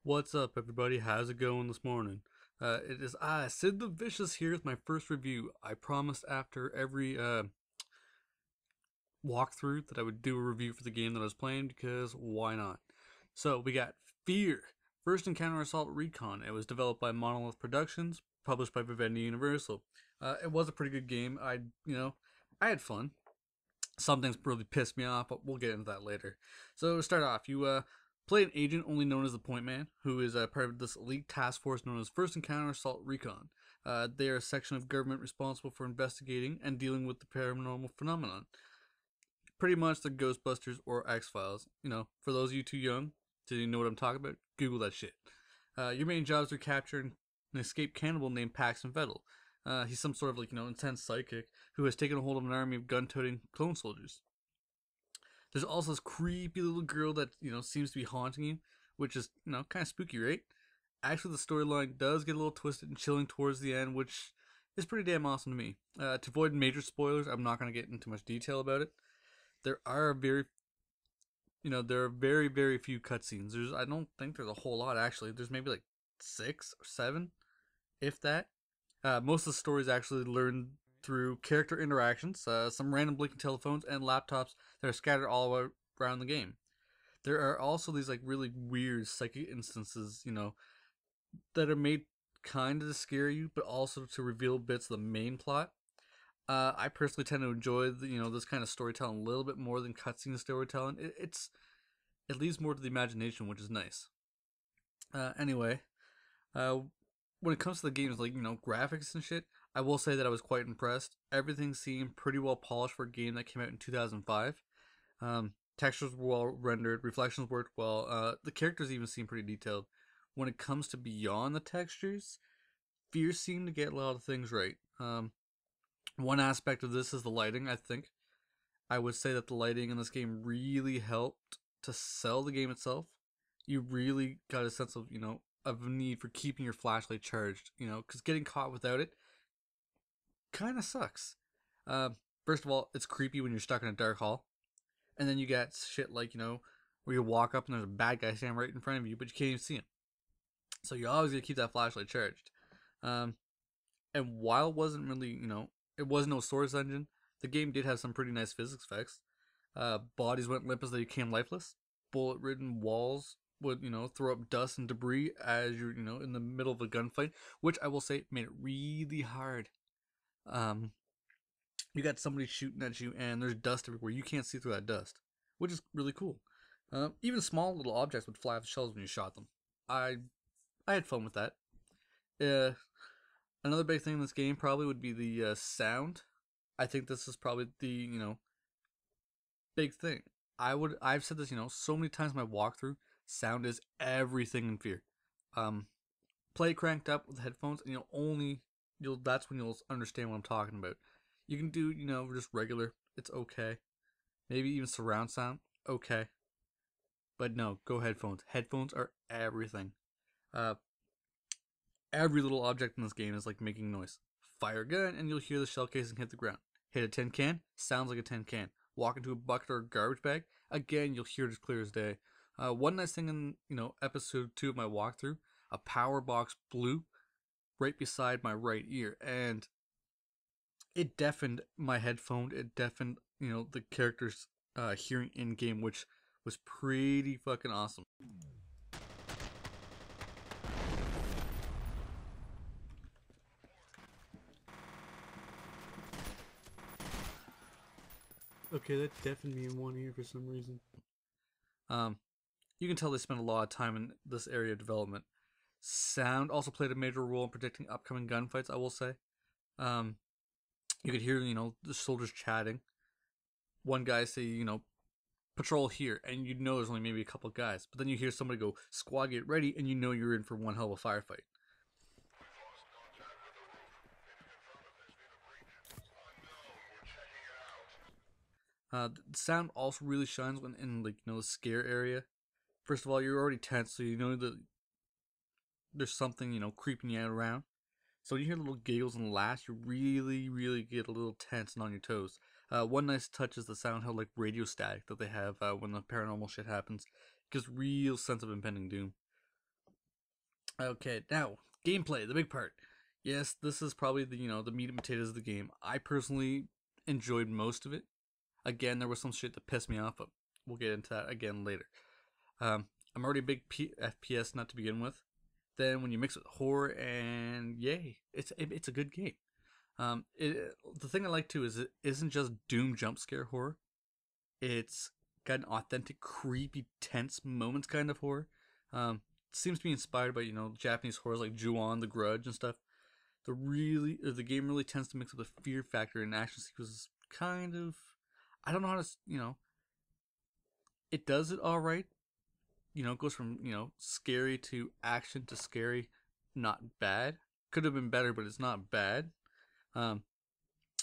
What's up, everybody? How's it going this morning? It is Sid the Vicious here with my first review. I promised after every walkthrough that I would do a review for the game that I was playing because why not? So we got Fear, First Encounter Assault Recon. It was developed by Monolith Productions, published by Vivendi Universal. It was a pretty good game. I had fun. Some things really pissed me off, but we'll get into that later. So to start off, you play an agent only known as the Point Man, who is a part of this elite task force known as First Encounter Assault Recon. They are a section of government responsible for investigating and dealing with the paranormal phenomenon. Pretty much the Ghostbusters or X-Files. For those of you too young to know what I'm talking about, Google that shit. Your main job is to capture an escaped cannibal named Paxton Vettel. He's some sort of intense psychic who has taken a hold of an army of gun-toting clone soldiers. There's also this creepy little girl that seems to be haunting you, which is kind of spooky, right? Actually, the storyline does get a little twisted and chilling towards the end, which is pretty damn awesome to me. To avoid major spoilers, I'm not going to get into much detail about it. There are very very few cutscenes. I don't think there's a whole lot actually. There's maybe like 6 or 7, if that. Most of the story is actually learned through character interactions, some random blinking telephones, and laptops that are scattered all around the game. There are also these like really weird psychic instances, that are made kind of to scare you, but also to reveal bits of the main plot. I personally tend to enjoy this kind of storytelling a little bit more than cutscene storytelling. It leaves more to the imagination, which is nice. Anyway, uh, when it comes to the game's graphics and shit, I will say that I was quite impressed. Everything seemed pretty well polished for a game that came out in 2005. Textures were well rendered, reflections worked well. The characters even seem pretty detailed. When it comes to beyond the textures, F.E.A.R seemed to get a lot of things right. One aspect of this is the lighting. I would say that the lighting in this game really helped to sell the game itself. You really got a sense of of a need for keeping your flashlight charged. Because getting caught without it kind of sucks. Uh, First of all, it's creepy when you're stuck in a dark hall, and then you get shit like where you walk up and there's a bad guy standing right in front of you, but you can't even see him. So you always gotta keep that flashlight charged. Um, and while it wasn't really it was no source engine, the game did have some pretty nice physics effects. Bodies went limp as they became lifeless. Bullet-ridden walls would throw up dust and debris as you're in the middle of a gunfight, which I will say made it really hard. Um, you got somebody shooting at you, and there's dust everywhere. You can't see through that dust, which is really cool. Even small little objects would fly off the shelves when you shot them. I I had fun with that. Uh, Another big thing in this game probably would be the sound. I think this is probably the big thing. I've said this so many times in my walkthrough. Sound is everything in Fear. Um, Play cranked up with headphones, and you'll that's when you'll understand what I'm talking about. You can do just regular. It's okay. Maybe even surround sound. Okay, but no, go headphones. Headphones are everything. Uh, every little object in this game is like making noise. Fire a gun, and you'll hear the shell casing hit the ground. Hit a tin can, sounds like a tin can. Walk into a bucket or a garbage bag, again you'll hear it as clear as day. One nice thing in episode 2 of my walkthrough, a power box blew right beside my right ear, and it deafened my headphone. It deafened the characters' hearing in game, which was pretty fucking awesome. Okay, that deafened me in one ear for some reason. Um, you can tell they spent a lot of time in this area of development. Sound also played a major role in predicting upcoming gunfights, I will say. Um, you could hear, the soldiers chatting. One guy say, patrol here, and you know there's only maybe a couple guys. But then you hear somebody go, squad get ready, and you know you're in for one hell of a firefight. The sound also really shines when in the scare area. First of all, you're already tense, so you know that there's something creeping you out around. So when you hear little giggles and laughs, you really, really get a little tense and on your toes. One nice touch is the sound how like radio static that they have when the paranormal shit happens. It gives real sense of impending doom. Okay, now gameplay, the big part. Yes, this is probably the the meat and potatoes of the game. I personally enjoyed most of it. Again, there was some shit that pissed me off, but we'll get into that again later. I'm already a big FPS nut to begin with. Then when you mix it with horror, and yay, it's a good game. The thing I like too is it isn't just doom jump scare horror. It's got an authentic, creepy, tense moments kind of horror. It seems to be inspired by Japanese horrors like Ju-on, The Grudge, and stuff. The game really tends to mix up the fear factor and action sequences. Kind of, I don't know how to it does it all right. It goes from scary to action to scary, not bad. Could have been better, but it's not bad. Um,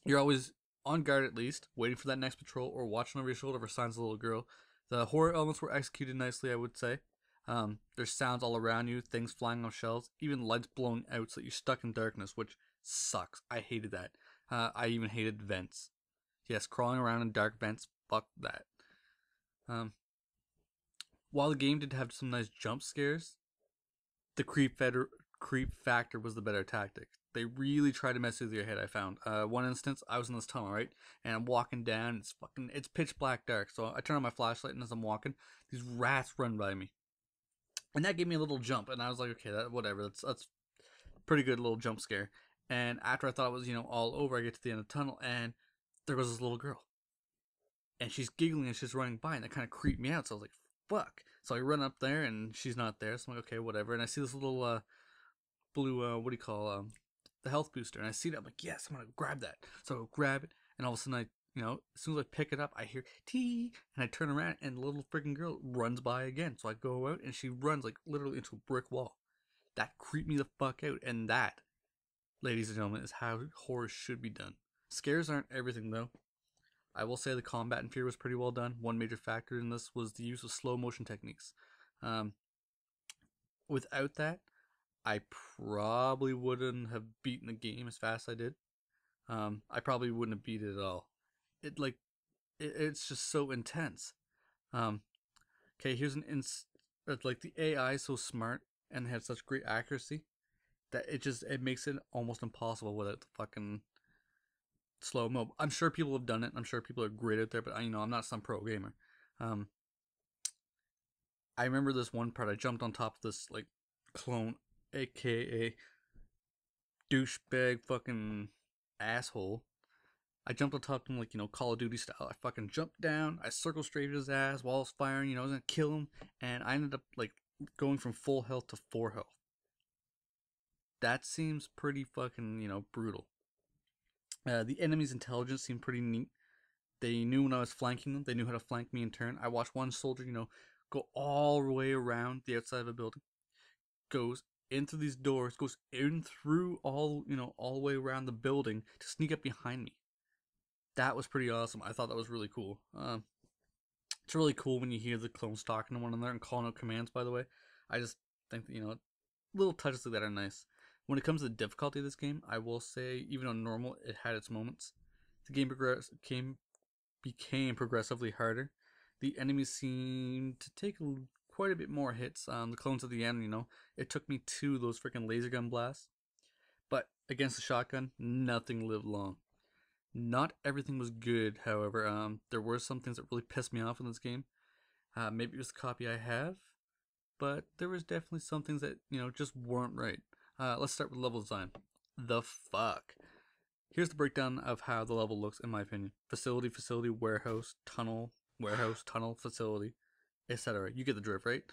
you're always on guard at least, waiting for that next patrol or watching over your shoulder for signs of the little girl. The horror elements were executed nicely, I would say. There's sounds all around you, things flying off shelves, even lights blowing out so that you're stuck in darkness, which sucks. I hated that. I even hated vents. Yes, crawling around in dark vents, fuck that. Um, while the game did have some nice jump scares, the creep factor was the better tactic. They really tried to mess with your head. I found one instance I was in this tunnel, right, and I'm walking down. It's pitch black dark. So I turn on my flashlight, and as I'm walking, these rats run by me, and that gave me a little jump. And I was like, okay, that whatever. That's pretty good little jump scare. And after I thought it was all over, I get to the end of the tunnel, and there goes this little girl, and she's giggling and she's running by, and that kind of creeped me out. So I was like, fuck. So I run up there, and she's not there. So I'm like, okay, whatever. And I see this little blue what do you call the health booster, and I see that. I'm like, yes, I'm gonna grab that. So I go grab it, and all of a sudden as soon as I pick it up, I hear tee, and I turn around, and the little freaking girl runs by again. So I go out, and she runs like literally into a brick wall. That creeped me the fuck out, and that, ladies and gentlemen, is how horror should be done. Scares aren't everything though. I will say the combat in F.E.A.R was pretty well done. One major factor in this was the use of slow motion techniques. Um, Without that, I probably wouldn't have beaten the game as fast as I did. I probably wouldn't have beat it at all. It like it's just so intense. Um, okay, here's like the AI is so smart and has such great accuracy that it makes it almost impossible without the fucking slow mo. I'm sure people have done it. I'm sure people are great out there, but I'm not some pro gamer. Um, I remember this one part. I jumped on top of this like clone, aka douchebag fucking asshole. I jumped on top of him like, Call of Duty style. I fucking jumped down, I circle strafed his ass while I was firing, I was gonna kill him, and I ended up like going from full health to 4 health. That seems pretty fucking, brutal. The enemy's intelligence seemed pretty neat. They knew when I was flanking them, they knew how to flank me in turn. I watched one soldier, go all the way around the outside of a building, goes into these doors, goes in through all the way around the building to sneak up behind me. That was pretty awesome. I thought that was really cool. It's really cool when you hear the clones talking to one another and calling out commands, by the way. I just think that, little touches like that are nice. When it comes to the difficulty of this game, I will say, even on normal, it had its moments. The game became progressively harder. The enemies seemed to take quite a bit more hits. The clones at the end, it took me 2 of those freaking laser gun blasts. But against the shotgun, nothing lived long. Not everything was good, however. There were some things that really pissed me off in this game. Maybe it was the copy I have, but there was definitely some things that just weren't right. Let's start with level design. The fuck. Here's the breakdown of how the level looks, in my opinion. Facility, warehouse, tunnel, facility, etc. You get the drift, right?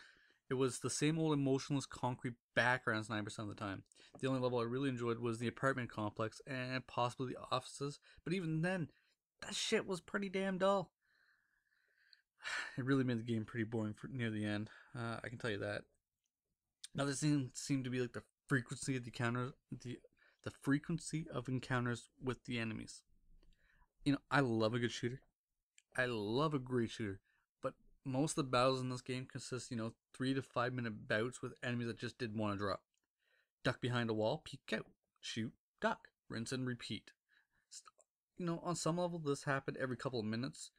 It was the same old emotionless concrete backgrounds 9% of the time. The only level I really enjoyed was the apartment complex and possibly the offices, but even then, that shit was pretty damn dull. It really made the game pretty boring near the end. I can tell you that. Another thing seemed to be like the frequency of the encounters, the frequency of encounters with the enemies. I love a good shooter. I love a great shooter, but most of the battles in this game consist, 3 to 5 minute bouts with enemies that just didn't want to drop. Duck behind a wall, peek out, shoot, duck, rinse and repeat. On some level, this happened every couple of minutes,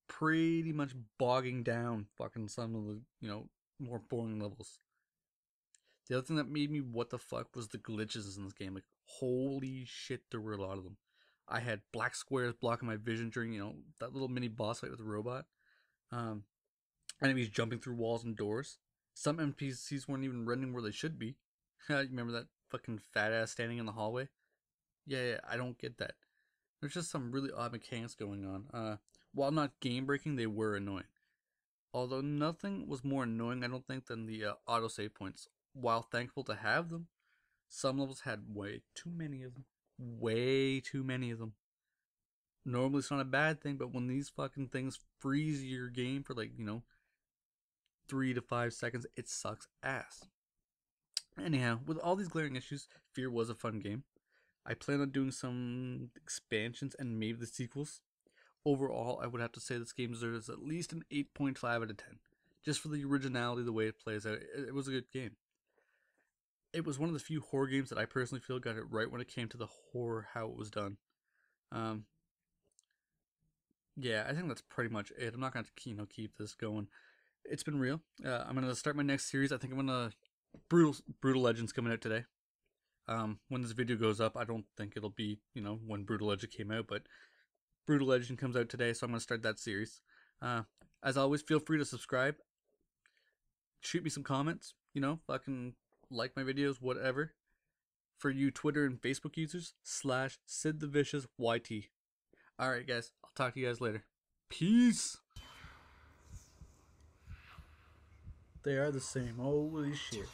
pretty much bogging down fucking some of the, more boring levels. The other thing that made me what the fuck was the glitches in this game. Like, holy shit, there were a lot of them. I had black squares blocking my vision during, that little mini boss fight with the robot. Um, Enemies jumping through walls and doors. Some NPCs weren't even running where they should be. You remember that fucking fat ass standing in the hallway? Yeah, I don't get that. There's just some really odd mechanics going on. While not game breaking, they were annoying. Although nothing was more annoying, I don't think, than the autosave points. While thankful to have them, some levels had way too many of them. Way too many of them. Normally it's not a bad thing, but when these fucking things freeze your game for 3 to 5 seconds, it sucks ass. Anyhow, with all these glaring issues, F.E.A.R was a fun game. I plan on doing some expansions and maybe the sequels. Overall, I would have to say this game deserves at least an 8.5 out of 10. Just for the originality, the way it plays out, it was a good game. It was one of the few horror games that I personally feel got it right when it came to the horror, how it was done. Yeah, I think that's pretty much it. I'm not going to keep this going. It's been real. I'm going to start my next series. I think I'm going to... Brutal Legends coming out today. When this video goes up, I don't think it'll be, when Brutal Legend came out, but Brutal Legend comes out today, so I'm going to start that series. As always, feel free to subscribe. Shoot me some comments, fucking like my videos, whatever. For you Twitter and Facebook users, /SidTheViciousYT. Alright guys, I'll talk to you guys later. Peace! They are the same, holy shit.